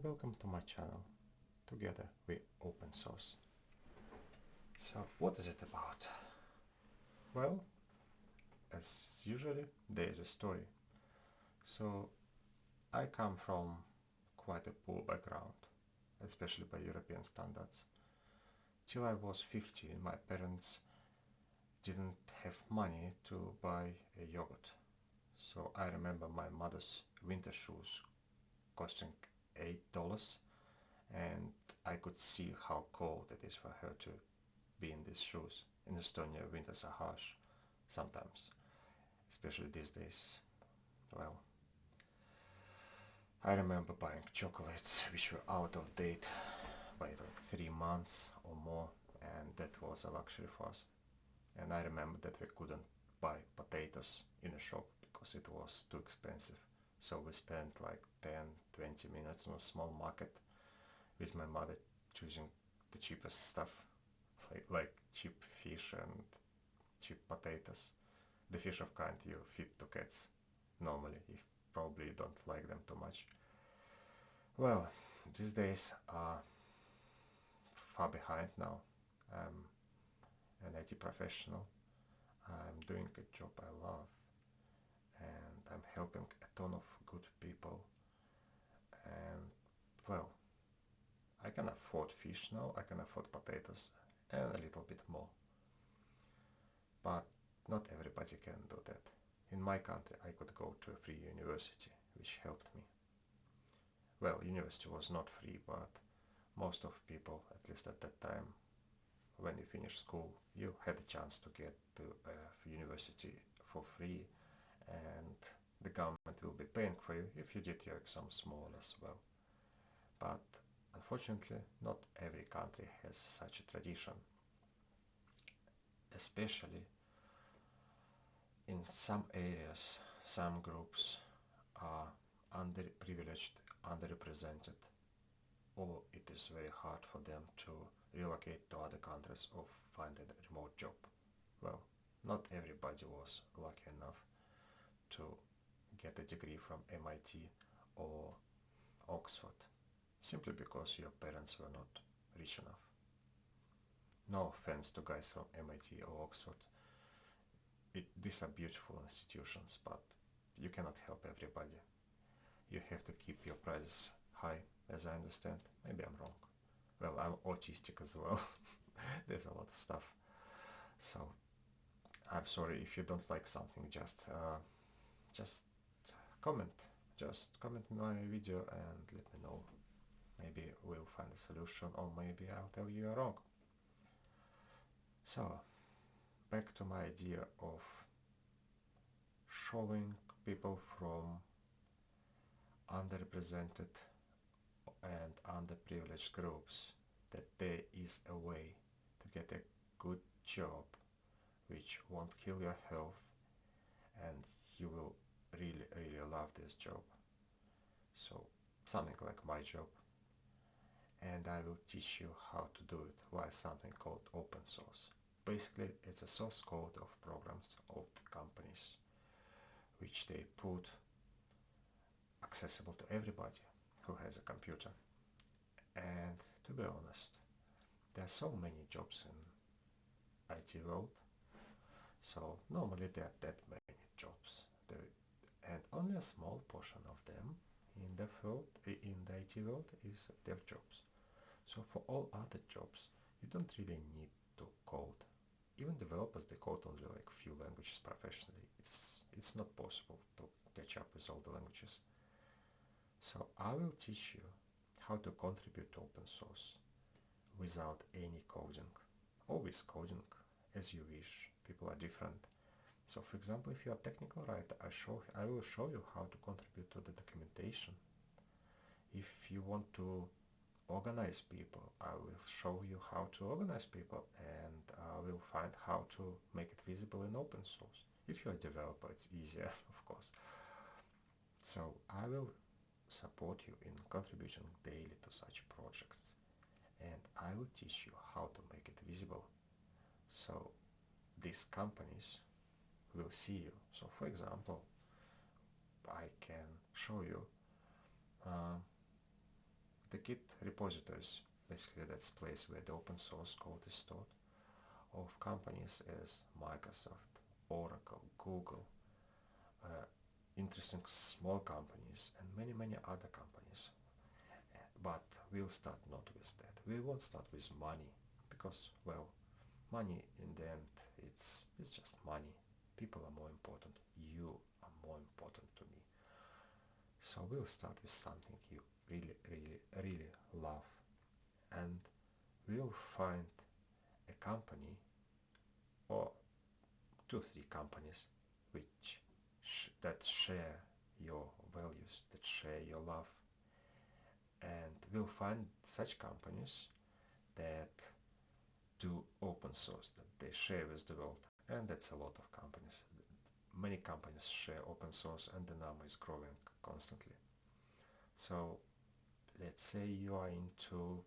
welcome to my channel, together with OpenSource. So what is it about? Well, as usually, there is a story. So I come from quite a poor background, especially by European standards. Till I was 15, my parents didn't have money to buy a yogurt. So I remember my mother's winter shoes costing $8, and I could see how cold it is for her to be in these shoes. In Estonia, winters are harsh sometimes, especially these days. Well, I remember buying chocolates which were out of date by like 3 months or more, and that was a luxury for us. And I remember that we couldn't buy potatoes in a shop because it was too expensive. So we spent like 10-20 minutes in a small market with my mother choosing the cheapest stuff, like cheap fish and cheap potatoes. The fish of kind you feed to cats normally, if probably you don't like them too much. Well, these days are far behind now. I'm an IT professional. I'm doing a job I love, and I'm helping a ton of good people. And well, I can afford fish now, I can afford potatoes and a little bit more. But not everybody can do that. In my country I could go to a free university, which helped me. Well, university was not free, but most of people, at least at that time, when you finish school, you had a chance to get to a university for free, and the government will be paying for you if you did your exams more or less well. But unfortunately, not every country has such a tradition. Especially in some areas, some groups are underprivileged, underrepresented, or it is very hard for them to relocate to other countries or find a remote job. Well, not everybody was lucky enough to get a degree from MIT or Oxford, simply because your parents were not rich enough. No offense to guys from MIT or Oxford. These are beautiful institutions, but you cannot help everybody. You have to keep your prices high, as I understand. Maybe I'm wrong. Well, I'm autistic as well. There's a lot of stuff. So I'm sorry if you don't like something. Just comment. Just comment my video and let me know. Maybe we'll find a solution, or maybe I'll tell you you're wrong. So, back to my idea of showing people from underrepresented and underprivileged groups that there is a way to get a good job which won't kill your health, and you will really, really love this job. So, something like my job. And I will teach you how to do it via something called open source. Basically, it's a source code of programs of the companies, which they put accessible to everybody who has a computer. And to be honest, there are so many jobs in IT world, so normally there are that many jobs, and only a small portion of them in the IT world is dev jobs. So for all other jobs, you don't really need to code. Even developers, they code only like few languages professionally. It's not possible to catch up with all the languages. So I will teach you how to contribute to open source without any coding, or with coding, as you wish. People are different. So for example, if you are a technical writer, I will show you how to contribute to the documentation. If you want to organize people, I will show you how to organize people, and I will find how to make it visible in open source. If you're a developer, it's easier, of course. So I will support you in contributing daily to such projects, and I will teach you how to make it visible, so these companies will see you. So for example, I can show you Git repositories, basically that's the place where the open source code is stored, of companies as Microsoft, Oracle, Google, interesting small companies, and many other companies. But we'll start not with that. We won't start with money, because, well, money in the end, it's just money. People are more important. You are more important to me. So we'll start with something you really love, and we'll find a company or 2-3 companies which that share your values, that share your love, and we'll find such companies that do open source, that they share with the world, and that's a lot of companies. Many companies share open source, and the number is growing constantly. So let's say you are into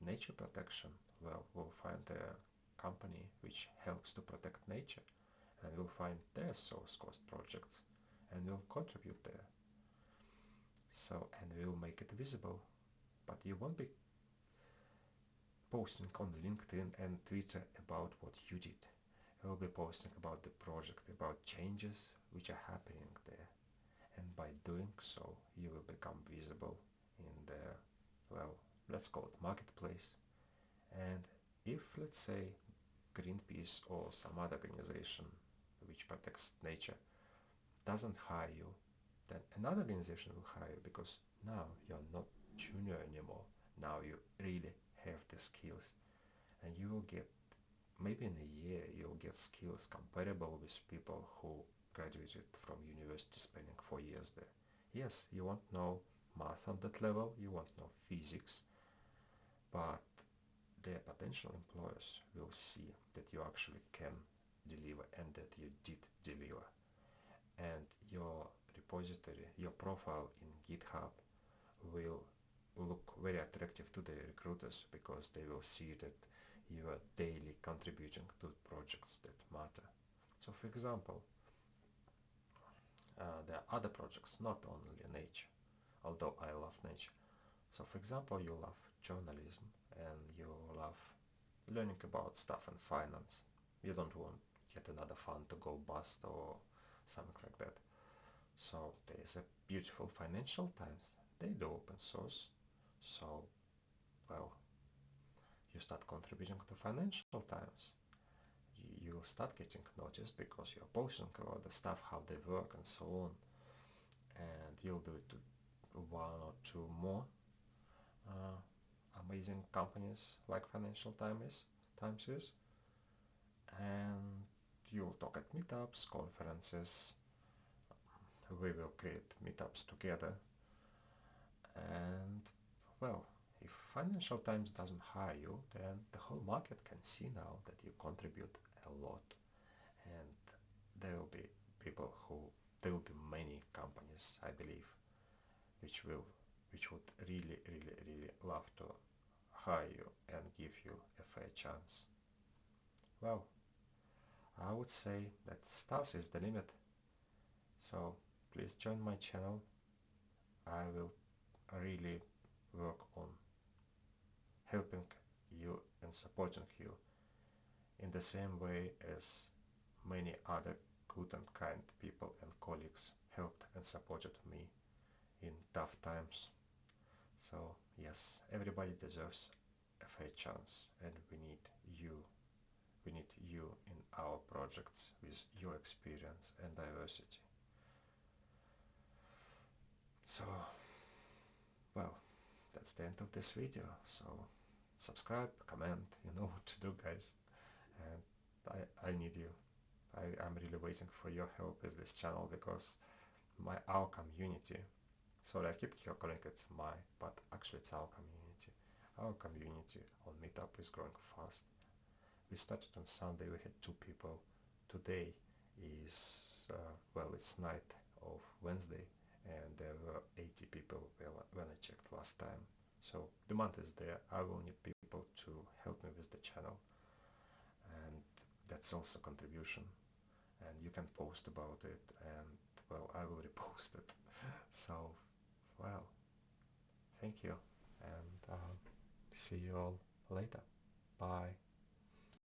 nature protection. Well, we'll find a company which helps to protect nature, and we'll find their source code projects, and we'll contribute there. So, and we'll make it visible, but you won't be posting on LinkedIn and Twitter about what you did. You'll be posting about the project, about changes which are happening there, and by doing so, you will become visible in the, well, let's call it marketplace. And if, let's say, Greenpeace or some other organization which protects nature doesn't hire you, then another organization will hire you, because now you're not junior anymore. Now you really have the skills, and you will get, maybe in a year, you'll get skills comparable with people who graduated from university spending 4 years there. Yes, you won't know math on that level, you won't know physics, but the potential employers will see that you actually can deliver and that you did deliver. And your repository, your profile in GitHub will look very attractive to the recruiters, because they will see that you are daily contributing to projects that matter. So for example, there are other projects, not only nature, although I love nature. So for example, you love journalism and you love learning about stuff in finance. You don't want yet another fund to go bust or something like that. So there is a beautiful Financial Times. They do open source. So, well, you start contributing to Financial Times. You will start getting noticed because you're posting about the stuff, how they work and so on. And you'll do it to 1 or 2 more amazing companies like Financial Times is. And you'll talk at meetups, conferences. We will create meetups together. And, well, if Financial Times doesn't hire you, then the whole market can see now that you contribute a lot. And there will be many companies, I believe, which would really love to hire you and give you a fair chance. Well, I would say that stars is the limit. So please join my channel. I will really work on helping you and supporting you in the same way as many other good and kind people and colleagues helped and supported me in tough times. So yes, everybody deserves a fair chance, and we need you in our projects with your experience and diversity. So, well, that's the end of this video. So subscribe, comment, you know what to do, guys. And I need you. I'm really waiting for your help with this channel, because our community, sorry, I keep calling it's but actually it's our community. Our community on Meetup is growing fast. We started on Sunday, we had 2 people. Today is, it's night of Wednesday, and there were 80 people when I checked last time. So demand is there. I will need people to help me with the channel, and that's also contribution. And you can post about it, and well, I will repost it. So, well, thank you, and see you all later. Bye.